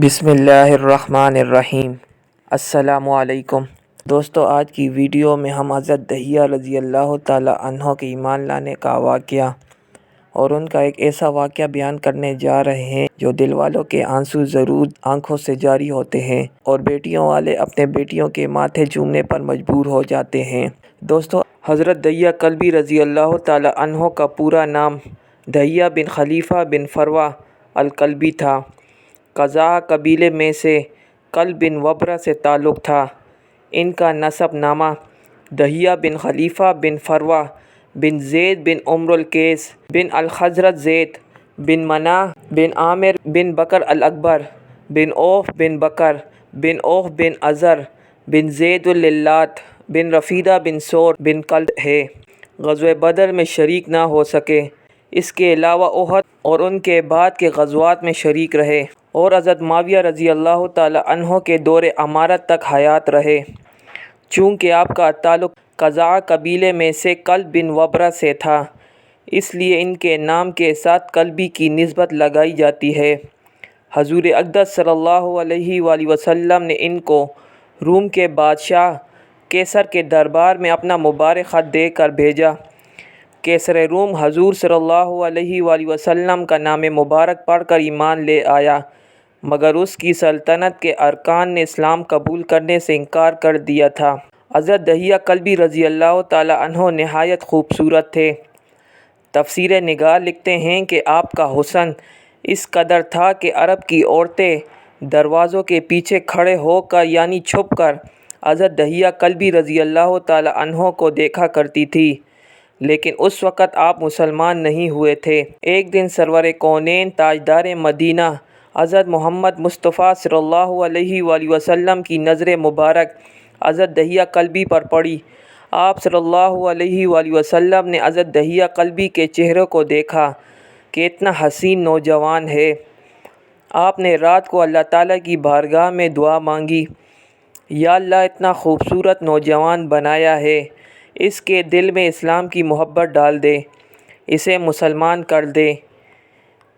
بسم اللہ الرحمن الرحیم۔ السلام علیکم دوستو، آج کی ویڈیو میں ہم حضرت دہیہ رضی اللہ تعالی عنہ کے ایمان لانے کا واقعہ اور ان کا ایک ایسا واقعہ بیان کرنے جا رہے ہیں جو دل والوں کے آنسو ضرور آنکھوں سے جاری ہوتے ہیں اور بیٹیوں والے اپنے بیٹیوں کے ماتھے چومنے پر مجبور ہو جاتے ہیں۔ دوستو، حضرت دہیہ کلبی رضی اللہ تعالی عنہ کا پورا نام دہیہ بن خلیفہ بن فروہ الکلبی تھا۔ قزاع قبیلے میں سے کلب بن وبرہ سے تعلق تھا۔ ان کا نسب نامہ دہیہ بن خلیفہ بن فروہ بن زید بن عمرو القیس بن الخزرج زید بن مناع بن عامر بن بکر الاکبر بن اوف بن بکر بن اوف بن ازر بن زید اللات بن رفیدہ بن سور بن کلد ہے۔ غزوہ بدر میں شریک نہ ہو سکے، اس کے علاوہ احد اور ان کے بعد کے غزوات میں شریک رہے اور حضرت معاویہ رضی اللہ تعالی عنہ کے دور امارت تک حیات رہے۔ چونکہ آپ کا تعلق قزاع قبیلے میں سے کلب بن وبرہ سے تھا، اس لیے ان کے نام کے ساتھ کلبی کی نسبت لگائی جاتی ہے۔ حضور اقدس صلی اللہ علیہ وآلہ وسلم نے ان کو روم کے بادشاہ قیصر کے دربار میں اپنا مبارک خط دے کر بھیجا۔ قیصر روم حضور صلی اللہ علیہ وآلہ وسلم کا نام مبارک پڑھ کر ایمان لے آیا، مگر اس کی سلطنت کے ارکان نے اسلام قبول کرنے سے انکار کر دیا تھا۔ حضرت دہیہ کلبی رضی اللہ تعالی عنہ نہایت خوبصورت تھے۔ تفسیر نگار لکھتے ہیں کہ آپ کا حسن اس قدر تھا کہ عرب کی عورتیں دروازوں کے پیچھے کھڑے ہو کر یعنی چھپ کر حضرت دہیہ کلبی رضی اللہ تعالی عنہ کو دیکھا کرتی تھی، لیکن اس وقت آپ مسلمان نہیں ہوئے تھے۔ ایک دن سرور کونین تاجدار مدینہ حضرت محمد مصطفیٰ صلی اللہ علیہ وآلہ وسلم کی نظر مبارک حضرت دہیہ کلبی پر پڑی۔ آپ صلی اللہ علیہ وآلہ وسلم نے حضرت دہیہ کلبی کے چہرے کو دیکھا کہ اتنا حسین نوجوان ہے۔ آپ نے رات کو اللہ تعالیٰ کی بارگاہ میں دعا مانگی، یا اللہ اتنا خوبصورت نوجوان بنایا ہے، اس کے دل میں اسلام کی محبت ڈال دے، اسے مسلمان کر دے،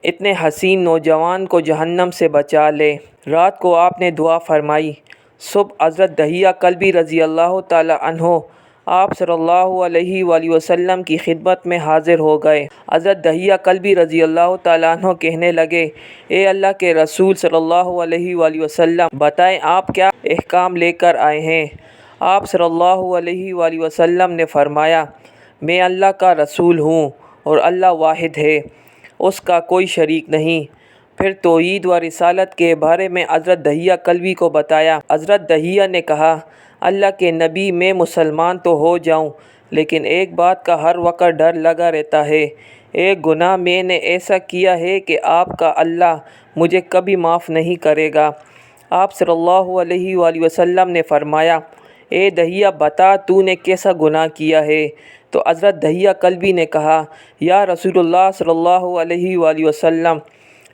اتنے حسین نوجوان کو جہنم سے بچا لے۔ رات کو آپ نے دعا فرمائی۔ صبح حضرت دہیہ کلبی رضی اللہ تعالی عنہ آپ صلی اللہ علیہ وآلہ وسلم کی خدمت میں حاضر ہو گئے۔ حضرت دہیہ کلبی رضی اللہ تعالی عنہ کہنے لگے، اے اللہ کے رسول صلی اللہ علیہ وآلہ وسلم، بتائیں آپ کیا احکام لے کر آئے ہیں؟ آپ صلی اللہ علیہ وآلہ وسلم نے فرمایا، میں اللہ کا رسول ہوں اور اللہ واحد ہے، اس کا کوئی شریک نہیں۔ پھر توحید و رسالت کے بارے میں حضرت دہیہ کلبی کو بتایا۔ حضرت دہیہ نے کہا، اللہ کے نبی، میں مسلمان تو ہو جاؤں، لیکن ایک بات کا ہر وقت ڈر لگا رہتا ہے، ایک گناہ میں نے ایسا کیا ہے کہ آپ کا اللہ مجھے کبھی معاف نہیں کرے گا۔ آپ صلی اللہ علیہ وآلہ وسلم نے فرمایا، اے دہیہ بتا تو نے کیسا گناہ کیا ہے؟ تو حضرت دہیہ کلبی نے کہا، یا رسول اللہ صلی اللہ علیہ وآلہ وسلم،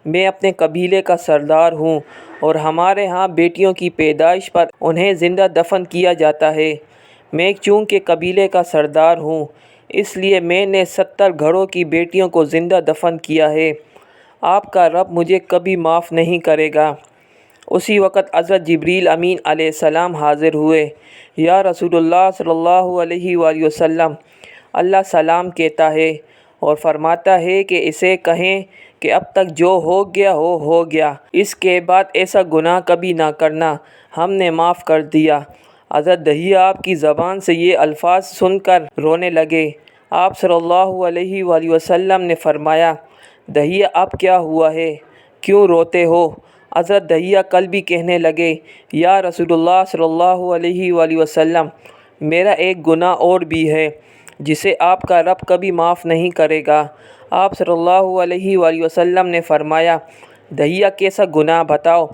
میں اپنے قبیلے کا سردار ہوں اور ہمارے ہاں بیٹیوں کی پیدائش پر انہیں زندہ دفن کیا جاتا ہے۔ میں چونکہ قبیلے کا سردار ہوں، اس لیے میں نے 70 گھروں کی بیٹیوں کو زندہ دفن کیا ہے، آپ کا رب مجھے کبھی معاف نہیں کرے گا۔ اسی وقت حضرت جبریل امین علیہ السلام حاضر ہوئے۔ یا رسول اللہ صلی اللہ علیہ وآلہ وسلم، اللہ سلام کہتا ہے اور فرماتا ہے کہ اسے کہیں کہ اب تک جو ہو گیا ہو گیا، اس کے بعد ایسا گناہ کبھی نہ کرنا، ہم نے معاف کر دیا۔ حضرت دہیہ آپ کی زبان سے یہ الفاظ سن کر رونے لگے۔ آپ صلی اللہ علیہ وآلہ وسلم نے فرمایا، دہیہ اب کیا ہوا ہے، کیوں روتے ہو؟ حضرت دہیہ کلبی کہنے لگے، یا رسول اللہ صلی اللہ علیہ وآلہ وسلم، میرا ایک گناہ اور بھی ہے جسے آپ کا رب کبھی معاف نہیں کرے گا۔ آپ صلی اللہ علیہ وآلہ وسلم نے فرمایا، دہیہ کیسا گناہ بتاؤ؟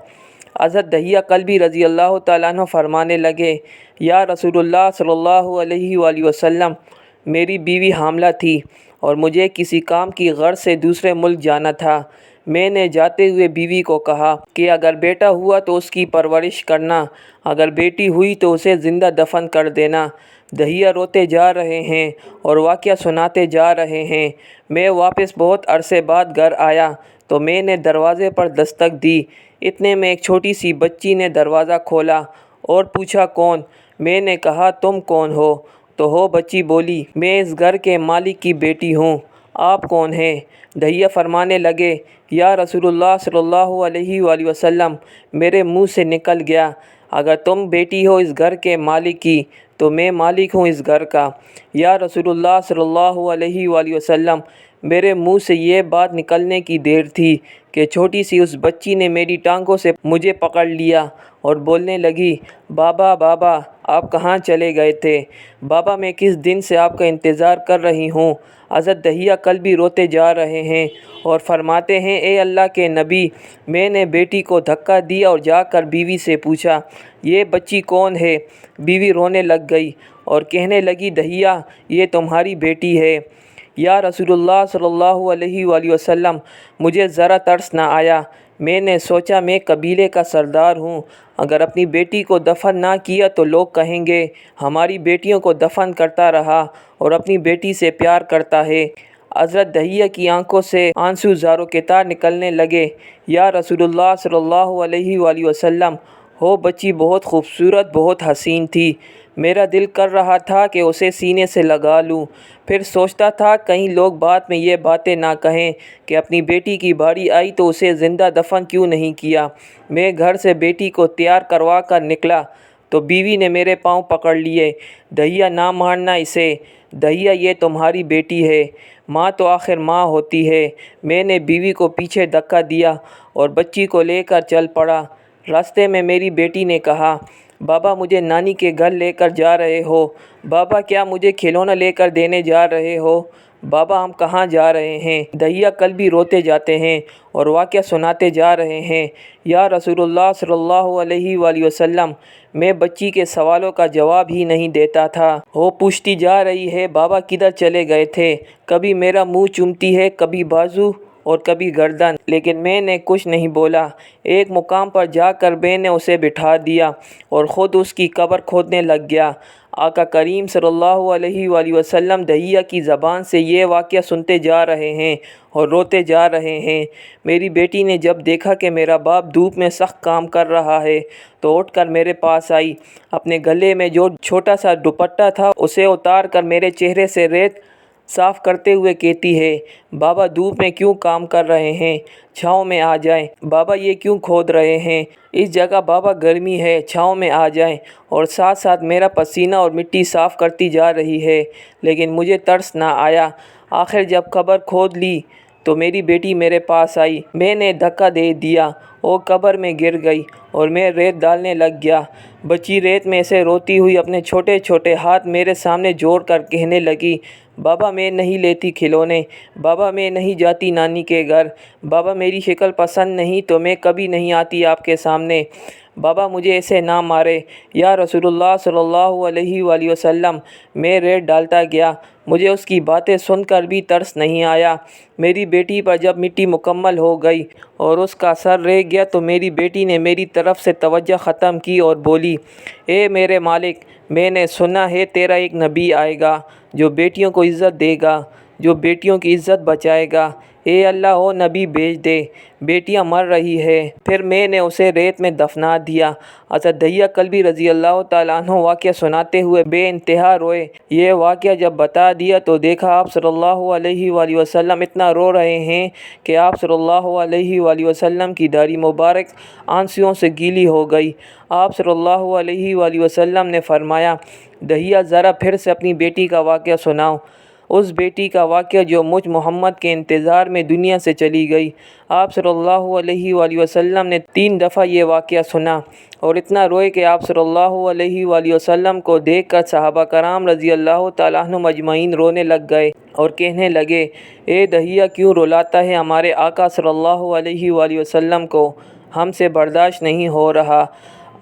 حضرت دہیہ کلبی رضی اللہ تعالیٰ عنہ فرمانے لگے، یا رسول اللہ صلی اللہ علیہ وآلہ وسلم، میری بیوی حاملہ تھی اور مجھے کسی کام کی غرض سے دوسرے ملک جانا تھا۔ میں نے جاتے ہوئے بیوی کو کہا کہ اگر بیٹا ہوا تو اس کی پرورش کرنا، اگر بیٹی ہوئی تو اسے زندہ دفن کر دینا۔ دہیہ روتے جا رہے ہیں اور واقعہ سناتے جا رہے ہیں۔ میں واپس بہت عرصے بعد گھر آیا تو میں نے دروازے پر دستک دی، اتنے میں ایک چھوٹی سی بچی نے دروازہ کھولا اور پوچھا کون؟ میں نے کہا تم کون ہو؟ تو وہ بچی بولی میں اس گھر کے مالک کی بیٹی ہوں، آپ کون ہیں؟ دہیہ فرمانے لگے یا رسول اللہ صلی اللہ علیہ وآلہ وسلم، میرے منہ سے نکل گیا اگر تم بیٹی ہو اس گھر کے مالک کی تو میں مالک ہوں اس گھر کا۔ یا رسول اللہ صلی اللہ علیہ وآلہ وسلم، میرے منہ سے یہ بات نکلنے کی دیر تھی کہ چھوٹی سی اس بچی نے میری ٹانگوں سے مجھے پکڑ لیا اور بولنے لگی بابا بابا آپ کہاں چلے گئے تھے؟ بابا میں کس دن سے آپ کا انتظار کر رہی ہوں۔ حضرت دہیہ کل بھی روتے جا رہے ہیں اور فرماتے ہیں اے اللہ کے نبی، میں نے بیٹی کو دھکا دیا اور جا کر بیوی سے پوچھا یہ بچی کون ہے؟ بیوی رونے لگ گئی اور کہنے لگی دہیہ یہ تمہاری بیٹی ہے۔ یا رسول اللہ صلی اللہ علیہ وآلہ وسلم، مجھے ذرا ترس نہ آیا، میں نے سوچا میں قبیلے کا سردار ہوں، اگر اپنی بیٹی کو دفن نہ کیا تو لوگ کہیں گے ہماری بیٹیوں کو دفن کرتا رہا اور اپنی بیٹی سے پیار کرتا ہے۔ حضرت دہیہ کی آنکھوں سے آنسو زاروں کے تار نکلنے لگے۔ یا رسول اللہ صلی اللہ علیہ وآلہ وسلم، وہ بچی بہت خوبصورت بہت حسین تھی، میرا دل کر رہا تھا کہ اسے سینے سے لگا لوں، پھر سوچتا تھا کہیں لوگ بعد میں یہ باتیں نہ کہیں کہ اپنی بیٹی کی باری آئی تو اسے زندہ دفن کیوں نہیں کیا۔ میں گھر سے بیٹی کو تیار کروا کر نکلا تو بیوی نے میرے پاؤں پکڑ لیے، دہیہ نہ مارنا اسے، دہیہ یہ تمہاری بیٹی ہے، ماں تو آخر ماں ہوتی ہے۔ میں نے بیوی کو پیچھے دھکا دیا اور بچی کو لے کر چل پڑا۔ راستے میں میری بیٹی نے کہا بابا مجھے نانی کے گھر لے کر جا رہے ہو؟ بابا کیا مجھے کھلونا لے کر دینے جا رہے ہو؟ بابا ہم کہاں جا رہے ہیں؟ دہیہ کل بھی روتے جاتے ہیں اور واقعہ سناتے جا رہے ہیں۔ یا رسول اللہ صلی اللہ علیہ وآلہ وسلم، میں بچی کے سوالوں کا جواب ہی نہیں دیتا تھا، وہ پوچھتی جا رہی ہے بابا کدھر چلے گئے تھے، کبھی میرا منہ چومتی ہے، کبھی بازو اور کبھی گردن، لیکن میں نے کچھ نہیں بولا۔ ایک مقام پر جا کر میں نے اسے بٹھا دیا اور خود اس کی قبر کھودنے لگ گیا۔ آقا کریم صلی اللہ علیہ وآلہ وسلم دہیہ کی زبان سے یہ واقعہ سنتے جا رہے ہیں اور روتے جا رہے ہیں۔ میری بیٹی نے جب دیکھا کہ میرا باپ دھوپ میں سخت کام کر رہا ہے تو اٹھ کر میرے پاس آئی، اپنے گلے میں جو چھوٹا سا دوپٹہ تھا اسے اتار کر میرے چہرے سے ریت صاف کرتے ہوئے کہتی ہے بابا دھوپ میں کیوں کام کر رہے ہیں، چھاؤں میں آ جائیں، بابا یہ کیوں کھود رہے ہیں، اس جگہ بابا گرمی ہے، چھاؤں میں آ جائیں، اور ساتھ ساتھ میرا پسینہ اور مٹی صاف کرتی جا رہی ہے، لیکن مجھے ترس نہ آیا۔ آخر جب قبر کھود لی تو میری بیٹی میرے پاس آئی، میں نے دھکا دے دیا، وہ قبر میں گر گئی اور میں ریت ڈالنے لگ گیا۔ بچی ریت میں سے روتی ہوئی اپنے چھوٹے چھوٹے ہاتھ میرے سامنے جوڑ کر کہنے لگی بابا میں نہیں لیتی کھلونے، بابا میں نہیں جاتی نانی کے گھر، بابا میری شکل پسند نہیں تو میں کبھی نہیں آتی آپ کے سامنے، بابا مجھے ایسے نہ مارے۔ یا رسول اللہ صلی اللہ علیہ وآلہ وسلم، میں ریت ڈالتا گیا، مجھے اس کی باتیں سن کر بھی ترس نہیں آیا۔ میری بیٹی پر جب مٹی مکمل ہو گئی اور اس کا سر رہ گیا تو میری بیٹی نے میری طرف سے توجہ ختم کی اور بولی اے میرے مالک، میں نے سنا ہے تیرا ایک نبی آئے گا جو بیٹیوں کو عزت دے گا، جو بیٹیوں کی عزت بچائے گا، اے اللہ وہ نبی بھیج دے، بیٹیاں مر رہی ہے۔ پھر میں نے اسے ریت میں دفنا دیا۔ حضرت دہیہ کلبی رضی اللہ تعالیٰ عنہ واقعہ سناتے ہوئے بے انتہا روئے۔ یہ واقعہ جب بتا دیا تو دیکھا آپ صلی اللہ علیہ وآلہ وسلم اتنا رو رہے ہیں کہ آپ صلی اللہ علیہ وآلہ وسلم کی داڑھی مبارک آنسوؤں سے گیلی ہو گئی۔ آپ صلی اللہ علیہ وآلہ وسلم نے فرمایا دہیہ ذرا پھر سے اپنی بیٹی کا واقعہ سناؤ، اس بیٹی کا واقعہ جو مجھ محمد کے انتظار میں دنیا سے چلی گئی۔ آپ صلی اللہ علیہ وآلہ وسلم نے 3 دفعہ یہ واقعہ سنا اور اتنا روئے کہ آپ صلی اللہ علیہ وآلہ وسلم کو دیکھ کر صحابہ کرام رضی اللہ تعالیٰ عنہم اجمعین رونے لگ گئے اور کہنے لگے اے دہیہ کیوں رلاتا ہے ہمارے آقا صلی اللہ علیہ وآلہ وسلم کو، ہم سے برداشت نہیں ہو رہا۔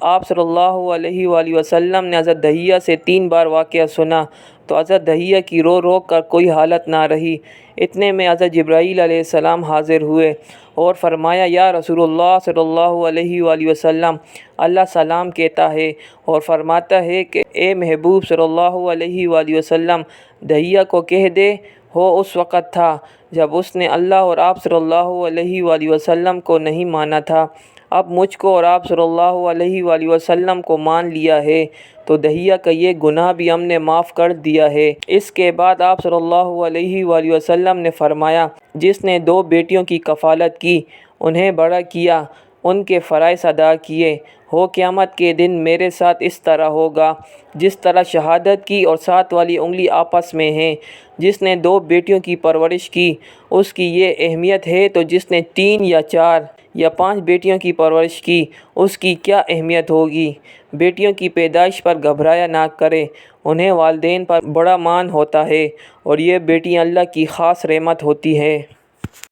آپ صلی اللہ علیہ وآلہ وسلم نے حضرت دہیہ سے 3 بار واقعہ سنا تو حضرت دہیہ کی رو رو کر کوئی حالت نہ رہی۔ اتنے میں حضرت جبرائیل علیہ السلام حاضر ہوئے اور فرمایا یا رسول اللہ صلی اللہ علیہ وآلہ وسلم، اللہ سلام کہتا ہے اور فرماتا ہے کہ اے محبوب صلی اللہ علیہ وآلہ وسلم، دہیہ کو کہہ دے وہ اس وقت تھا جب اس نے اللہ اور آپ صلی اللہ علیہ وآلہ وسلم کو نہیں مانا تھا۔ اب مجھ کو اور آپ صلی اللہ علیہ وآلہ وسلم کو مان لیا ہے تو دہیہ کا یہ گناہ بھی ہم نے معاف کر دیا ہے۔ اس کے بعد آپ صلی اللہ علیہ وآلہ وسلم نے فرمایا، جس نے 2 بیٹیوں کی کفالت کی، انہیں بڑا کیا، ان کے فرائض ادا کیے، ہو قیامت کے دن میرے ساتھ اس طرح ہوگا جس طرح شہادت کی اور 7 والی انگلی آپس میں ہیں۔ جس نے 2 بیٹیوں کی پرورش کی، اس کی یہ اہمیت ہے تو جس نے 3 یا 4 یا 5 بیٹیوں کی پرورش کی، اس کی کیا اہمیت ہوگی۔ بیٹیوں کی پیدائش پر گھبرایا نہ کرے، انہیں والدین پر بڑا مان ہوتا ہے، اور یہ بیٹیاں اللہ کی خاص رحمت ہوتی ہے۔